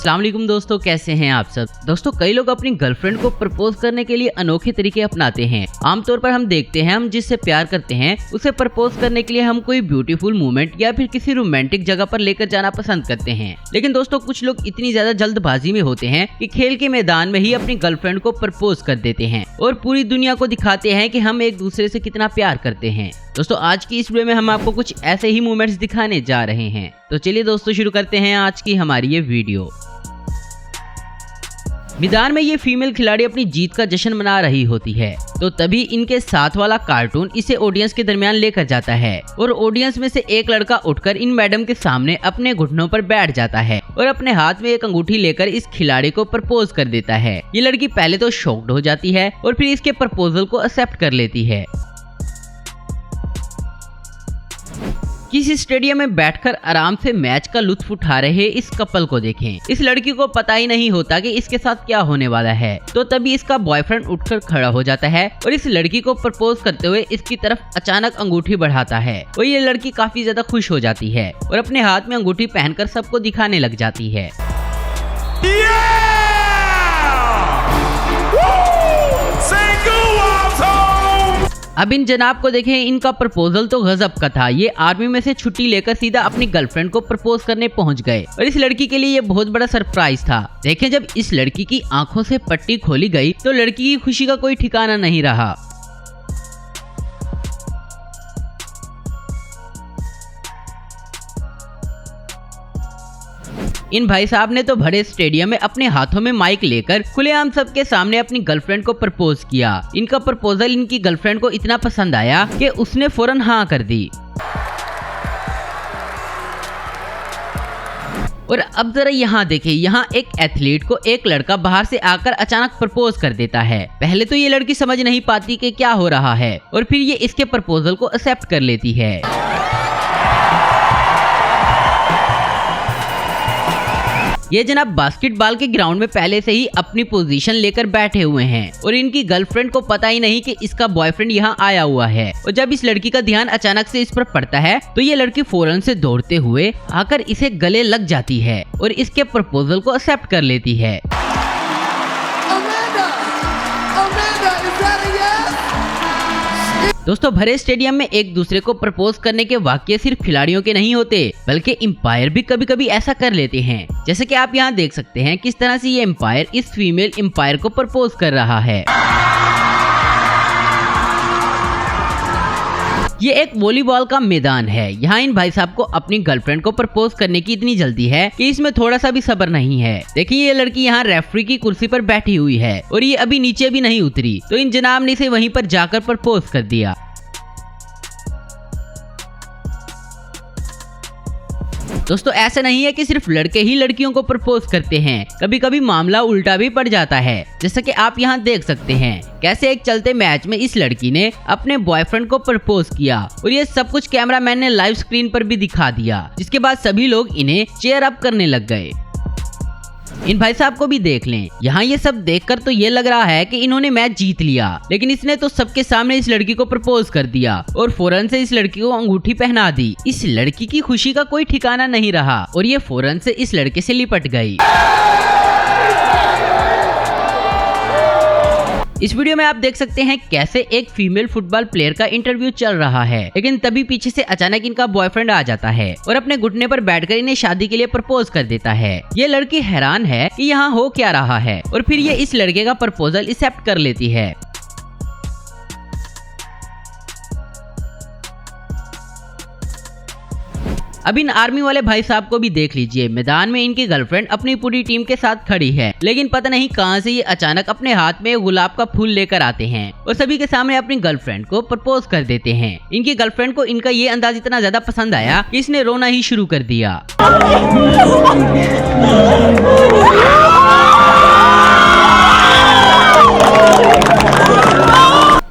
अस्सलाम वालेकुम दोस्तों, कैसे हैं आप सब। दोस्तों, कई लोग अपनी गर्लफ्रेंड को प्रपोज करने के लिए अनोखे तरीके अपनाते हैं। आमतौर पर हम देखते हैं हम जिससे प्यार करते हैं उसे प्रपोज करने के लिए हम कोई ब्यूटीफुल मोमेंट या फिर किसी रोमांटिक जगह पर लेकर जाना पसंद करते हैं। लेकिन दोस्तों, कुछ लोग इतनी ज्यादा जल्दबाजी में होते हैं कि खेल के मैदान में ही अपनी गर्लफ्रेंड को प्रपोज कर देते हैं और पूरी दुनिया को दिखाते हैं कि हम एक दूसरे से कितना प्यार करते हैं। दोस्तों, आज की इस वीडियो में हम आपको कुछ ऐसे ही मोमेंट्स दिखाने जा रहे हैं। तो चलिए दोस्तों, शुरू करते हैं आज की हमारी ये वीडियो। मैदान में ये फीमेल खिलाड़ी अपनी जीत का जश्न मना रही होती है, तो तभी इनके साथ वाला कार्टून इसे ऑडियंस के दरमियान लेकर जाता है और ऑडियंस में से एक लड़का उठकर इन मैडम के सामने अपने घुटनों पर बैठ जाता है और अपने हाथ में एक अंगूठी लेकर इस खिलाड़ी को प्रपोज कर देता है। ये लड़की पहले तो शॉक्ड हो जाती है और फिर इसके प्रपोजल को एक्सेप्ट कर लेती है। किसी स्टेडियम में बैठकर आराम से मैच का लुत्फ उठा रहे इस कपल को देखें। इस लड़की को पता ही नहीं होता कि इसके साथ क्या होने वाला है, तो तभी इसका बॉयफ्रेंड उठकर खड़ा हो जाता है और इस लड़की को प्रपोज करते हुए इसकी तरफ अचानक अंगूठी बढ़ाता है और ये लड़की काफी ज्यादा खुश हो जाती है और अपने हाथ में अंगूठी पहनकर सबको दिखाने लग जाती है। अब इन जनाब को देखें, इनका प्रपोजल तो गजब का था। ये आर्मी में से छुट्टी लेकर सीधा अपनी गर्लफ्रेंड को प्रपोज करने पहुंच गए और इस लड़की के लिए ये बहुत बड़ा सरप्राइज था। देखें, जब इस लड़की की आंखों से पट्टी खोली गई तो लड़की की खुशी का कोई ठिकाना नहीं रहा। इन भाई साहब ने तो भरे स्टेडियम में अपने हाथों में माइक लेकर खुलेआम सबके सामने अपनी गर्लफ्रेंड को प्रपोज किया। इनका प्रपोजल इनकी गर्लफ्रेंड को इतना पसंद आया कि उसने फौरन हाँ कर दी। और अब जरा यहाँ देखिए, यहाँ एक एथलीट को एक लड़का बाहर से आकर अचानक प्रपोज कर देता है। पहले तो ये लड़की समझ नहीं पाती कि क्या हो रहा है और फिर ये इसके प्रपोजल को एक्सेप्ट कर लेती है। ये जनाब बास्केटबॉल के ग्राउंड में पहले से ही अपनी पोजीशन लेकर बैठे हुए हैं और इनकी गर्लफ्रेंड को पता ही नहीं कि इसका बॉयफ्रेंड यहाँ आया हुआ है। और जब इस लड़की का ध्यान अचानक से इस पर पड़ता है तो ये लड़की फौरन से दौड़ते हुए आकर इसे गले लग जाती है और इसके प्रपोजल को एक्सेप्ट कर लेती है। दोस्तों, भरे स्टेडियम में एक दूसरे को प्रपोज करने के वाकये सिर्फ खिलाड़ियों के नहीं होते, बल्कि एम्पायर भी कभी कभी ऐसा कर लेते हैं। जैसे कि आप यहाँ देख सकते हैं किस तरह से ये एम्पायर इस फीमेल एम्पायर को प्रपोज कर रहा है। ये एक वॉलीबॉल का मैदान है। यहाँ इन भाई साहब को अपनी गर्लफ्रेंड को प्रपोज करने की इतनी जल्दी है कि इसमें थोड़ा सा भी सब्र नहीं है। देखिए, ये लड़की यहाँ रेफरी की कुर्सी पर बैठी हुई है और ये अभी नीचे भी नहीं उतरी, तो इन जनाब ने इसे वहीं पर जाकर प्रपोज कर दिया। दोस्तों, ऐसा नहीं है कि सिर्फ लड़के ही लड़कियों को प्रपोज करते हैं, कभी कभी मामला उल्टा भी पड़ जाता है। जैसा कि आप यहाँ देख सकते हैं कैसे एक चलते मैच में इस लड़की ने अपने बॉयफ्रेंड को प्रपोज किया और ये सब कुछ कैमरामैन ने लाइव स्क्रीन पर भी दिखा दिया, जिसके बाद सभी लोग इन्हें चीयर अप करने लग गए। इन भाई साहब को भी देख लें, यहाँ ये सब देखकर तो ये लग रहा है कि इन्होंने मैच जीत लिया, लेकिन इसने तो सबके सामने इस लड़की को प्रपोज कर दिया और फौरन से इस लड़की को अंगूठी पहना दी। इस लड़की की खुशी का कोई ठिकाना नहीं रहा और ये फौरन से इस लड़के से लिपट गई। इस वीडियो में आप देख सकते हैं कैसे एक फीमेल फुटबॉल प्लेयर का इंटरव्यू चल रहा है, लेकिन तभी पीछे से अचानक इनका बॉयफ्रेंड आ जाता है और अपने घुटने पर बैठकर इन्हें शादी के लिए प्रपोज कर देता है। ये लड़की हैरान है कि यहाँ हो क्या रहा है और फिर ये इस लड़के का प्रपोजल एक्सेप्ट कर लेती है। अब इन आर्मी वाले भाई साहब को भी देख लीजिए, मैदान में इनकी गर्लफ्रेंड अपनी पूरी टीम के साथ खड़ी है, लेकिन पता नहीं कहां से ये अचानक अपने हाथ में गुलाब का फूल लेकर आते हैं और सभी के सामने अपनी गर्लफ्रेंड को प्रपोज कर देते हैं। इनकी गर्लफ्रेंड को इनका ये अंदाज इतना ज्यादा पसंद आया कि इसने रोना ही शुरू कर दिया।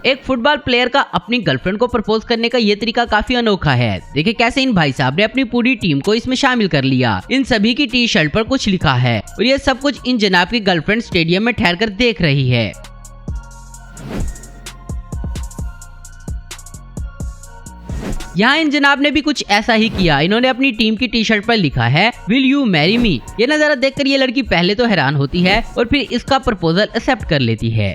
एक फुटबॉल प्लेयर का अपनी गर्लफ्रेंड को प्रपोज करने का ये तरीका काफी अनोखा है। देखिए कैसे इन भाई साहब ने अपनी पूरी टीम को इसमें शामिल कर लिया। इन सभी की टी शर्ट पर कुछ लिखा है और ये सब कुछ इन जनाब की गर्लफ्रेंड स्टेडियम में ठहर कर देख रही है। यहाँ इन जनाब ने भी कुछ ऐसा ही किया। इन्होंने अपनी टीम की टी शर्ट पर लिखा है विल यू मैरी मी। ये नजारा देखकर ये लड़की पहले तो हैरान होती है और फिर इसका प्रपोजल एक्सेप्ट कर लेती है।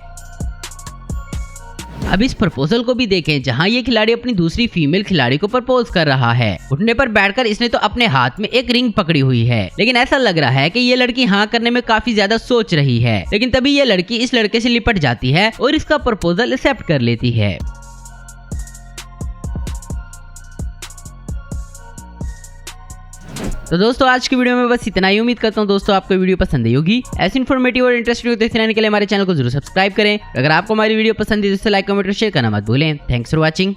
अब इस प्रपोजल को भी देखें, जहां ये खिलाड़ी अपनी दूसरी फीमेल खिलाड़ी को प्रपोज कर रहा है। घुटने पर बैठकर इसने तो अपने हाथ में एक रिंग पकड़ी हुई है, लेकिन ऐसा लग रहा है कि ये लड़की हाँ करने में काफी ज्यादा सोच रही है। लेकिन तभी ये लड़की इस लड़के से लिपट जाती है और इसका प्रपोजल एक्सेप्ट कर लेती है। तो दोस्तों आज की वीडियो में बस इतना ही। उम्मीद करता हूँ दोस्तों आपको वीडियो पसंद आई होगी। ऐसी इन्फॉर्मेटिव और इंटरेस्टिंग देखते रहने के लिए हमारे चैनल को जरूर सब्सक्राइब करें। अगर आपको हमारी वीडियो पसंद है तो लाइक कमेंट और शेयर करना मत भूलें। Thanks for watching.